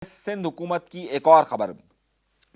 सिंध हुकूमत की एक और खबर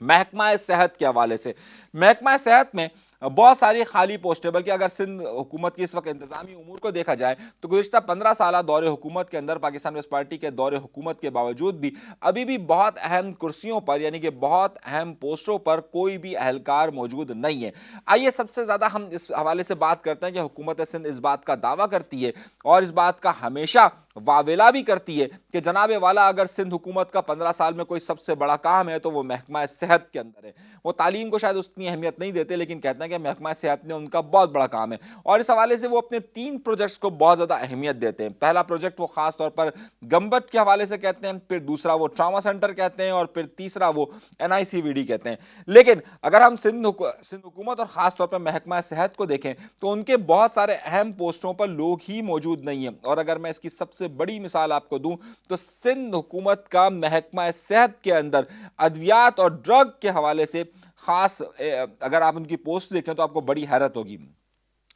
महकमा सेहत के हवाले से। महकमा सेहत में बहुत सारी खाली पोस्टें, बल्कि अगर सिंध हुकूमत की इस वक्त इंतजामी उमूर को देखा जाए तो गुज़िश्ता 15 साल दौरे हुकूमत के अंदर पाकिस्तान पीपल्स पार्टी के दौरे हुकूमत के बावजूद भी अभी भी बहुत अहम कुर्सियों पर, यानी कि बहुत अहम पोस्टों पर कोई भी अहलकार मौजूद नहीं है। आइए सबसे ज़्यादा हम इस हवाले से बात करते हैं कि हुकूमत सिंध इस बात का दावा करती है और इस बात का हमेशा वावेला भी करती है कि जनाब वाला अगर सिंध हुकूमत का 15 साल में कोई सबसे बड़ा काम है तो वो महकमा सेहत के अंदर है। वो तालीम को शायद उतनी अहमियत नहीं देते, लेकिन कहते हैं कि महकमा सेहत में उनका बहुत बड़ा काम है और इस हवाले से वो अपने 3 प्रोजेक्ट्स को बहुत ज़्यादा अहमियत देते हैं। पहला प्रोजेक्ट वो खास तौर पर गम्बट के हवाले से कहते हैं, फिर दूसरा वो ट्रामा सेंटर कहते हैं और फिर तीसरा वो NICVD कहते हैं। लेकिन अगर हम सिंध हुकूमत और ख़ास तौर पर महकमा सेहत को देखें तो उनके बहुत सारे अहम पोस्टों पर लोग ही मौजूद नहीं हैं। और अगर मैं इसकी सबसे बड़ी मिसाल आपको दूं तो सिंध हुकूमत का महकमा सेहत के अंदर अद्वियात और ड्रग के हवाले से खास अगर आप उनकी पोस्ट देखें तो आपको बड़ी हैरत होगी।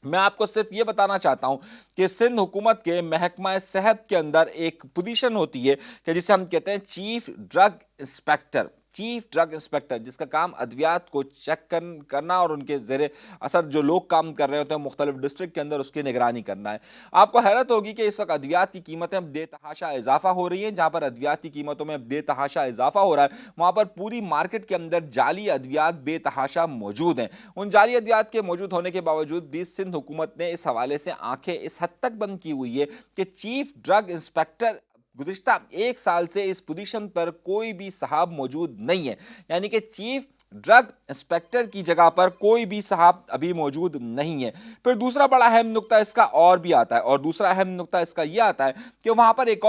मैं आपको सिर्फ ये बताना चाहता हूं कि सिंध हुकूमत के महकमा सेहत के अंदर एक पोजीशन होती है कि जिसे हम कहते हैं chief drug inspector. Chief drug inspector जिसका काम अद्वियात को चेक करना और उनके ज़ेरे असर जो लोग काम कर रहे होते हैं मुख्तलिफ डिस्ट्रिक्ट के अंदर उसकी निगरानी करना है। आपको हैरत होगी कि इस वक्त अद्वियात की कीमतें बेतहाशा इजाफा हो रही हैं। जहाँ पर अद्वियात की कीमतों में बेतहाशा इजाफा हो रहा है वहाँ पर पूरी मार्केट के अंदर जाली अद्वियात बेतहाशा मौजूद हैं। उन जाली अद्वियात के मौजूद होने के बावजूद भी सिंध हुकूमत ने इस हवाले से आंखें इस हद तक बंद की हुई है कि चीफ ड्रग इंस्पेक्टर गुज़िश्ता 1 साल से इस पोजीशन पर कोई भी साहब मौजूद नहीं है। यानी कि चीफ ड्रग इंस्पेक्टर की जगह पर कोई भी साहब अभी मौजूद नहीं है। फिर दूसरा बड़ा अहम नुक्ता इसका और भी आता है और दूसरा अहम नुक्ता इसका यह आता है कि वहाँ पर एक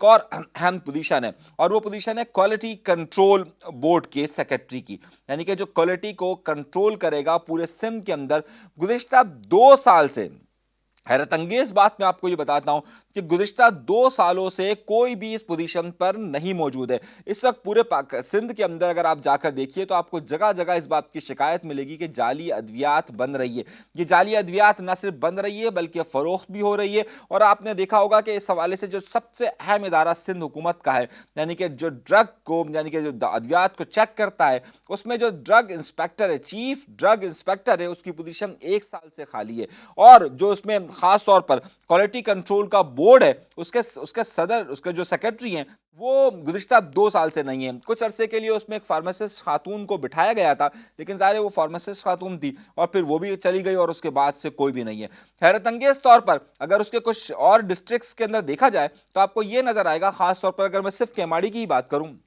और अहम पोजीशन है और वो पोजीशन है क्वालिटी कंट्रोल बोर्ड के सेक्रेटरी की। यानी कि जो क्वालिटी को कंट्रोल करेगा पूरे सिंध के अंदर। गुज़िश्ता 2 साल से हैरत अंगेज बात मैं आपको ये बताता हूं कि गुज़िश्ता 2 सालों से कोई भी इस पोजीशन पर नहीं मौजूद है। इस वक्त पूरे सिंध के अंदर अगर आप जाकर देखिए तो आपको जगह जगह इस बात की शिकायत मिलेगी कि जाली अद्वियात बन रही है। ये जाली अद्वियात न सिर्फ बन रही है बल्कि फरोख्त भी हो रही है। और आपने देखा होगा कि इस हवाले से जो सबसे अहम इदारा सिंध हुकूमत का है, यानी कि जो ड्रग को यानी कि जो अद्वियात को चेक करता है, उसमें जो ड्रग इंस्पेक्टर है, चीफ ड्रग इंस्पेक्टर है, उसकी पोजीशन 1 साल से खाली है। और जो उसमें खास तौर पर क्वालिटी कंट्रोल का बोर्ड है उसके सदर, उसके जो सेक्रेटरी हैं, वो गुज़िश्ता 2 साल से नहीं है। कुछ अरसे के लिए उसमें एक फार्मासिस्ट खातून को बिठाया गया था, लेकिन ज़ाहिर है वो फार्मासिस्ट खातून थी और फिर वो भी चली गई और उसके बाद से कोई भी नहीं है। हैरत अंगेज तौर पर अगर उसके कुछ और डिस्ट्रिक्ट्स के अंदर देखा जाए तो आपको ये नज़र आएगा, खास तौर पर अगर मैं सिर्फ केमाड़ी की ही बात करूँ,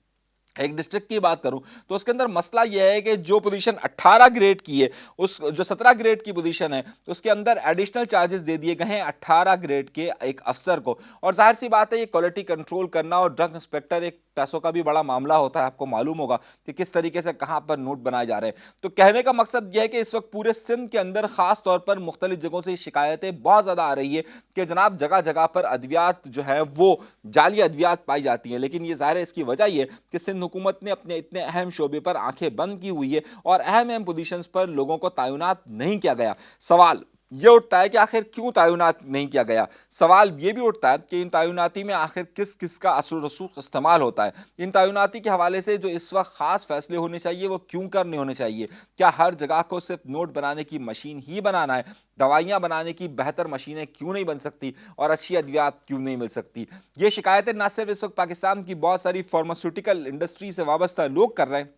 एक डिस्ट्रिक्ट की बात करूं तो उसके अंदर मसला यह है कि जो पोजीशन 18 ग्रेड की है, उस जो 17 ग्रेड की पोजीशन है तो उसके अंदर एडिशनल चार्जेस दे दिए गए हैं 18 ग्रेड के एक अफसर को। और जाहिर सी बात है ये क्वालिटी कंट्रोल करना और ड्रग इंस्पेक्टर एक पैसों का भी बड़ा मामला होता है। आपको मालूम होगा कि किस तरीके से कहां पर नोट बनाए जा रहे हैं। तो कहने का मकसद यह है कि इस वक्त पूरे सिंध के अंदर खास तौर पर मुख्तलिफ जगहों से शिकायतें बहुत ज्यादा आ रही है कि जनाब जगह जगह पर अद्वियात जो है वो जाली अद्वियात पाई जाती हैं। लेकिन ये ज़ाहिर है इसकी वजह यह कि सिंध हुकूमत ने अपने इतने अहम शोबे पर आंखें बंद की हुई है और अहम पोजीशंस पर लोगों को तैनात नहीं किया गया। सवाल ये उठता है कि आखिर क्यों तैनात नहीं किया गया। सवाल ये भी उठता है कि इन तैनाती में आखिर किस किस का असर रसूख इस्तेमाल होता है। इन तैनाती के हवाले से जो इस वक्त खास फैसले होने चाहिए वो क्यों करने होने चाहिए। क्या हर जगह को सिर्फ नोट बनाने की मशीन ही बनाना है? दवाइयाँ बनाने की बेहतर मशीनें क्यों नहीं बन सकती और अच्छी अद्वियात क्यों नहीं मिल सकती? ये शिकायतें न सिर्फ इस वक्त पाकिस्तान की बहुत सारी फार्मास्यूटिकल इंडस्ट्री से वाबस्ता लोग कर रहे हैं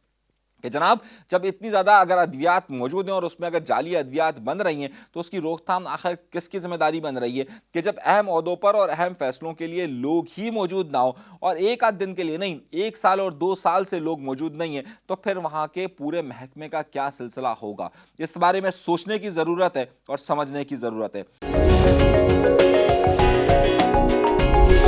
कि जनाब जब इतनी ज़्यादा अगर अद्वियात मौजूद हैं और उसमें अगर जाली अद्वियात बन रही हैं तो उसकी रोकथाम आखिर किसकी जिम्मेदारी बन रही है कि जब अहम ओहदों पर और अहम फैसलों के लिए लोग ही मौजूद ना हो और एक आध दिन के लिए नहीं, 1 साल और 2 साल से लोग मौजूद नहीं हैं, तो फिर वहाँ के पूरे महकमे का क्या सिलसिला होगा। इस बारे में सोचने की ज़रूरत है और समझने की ज़रूरत है।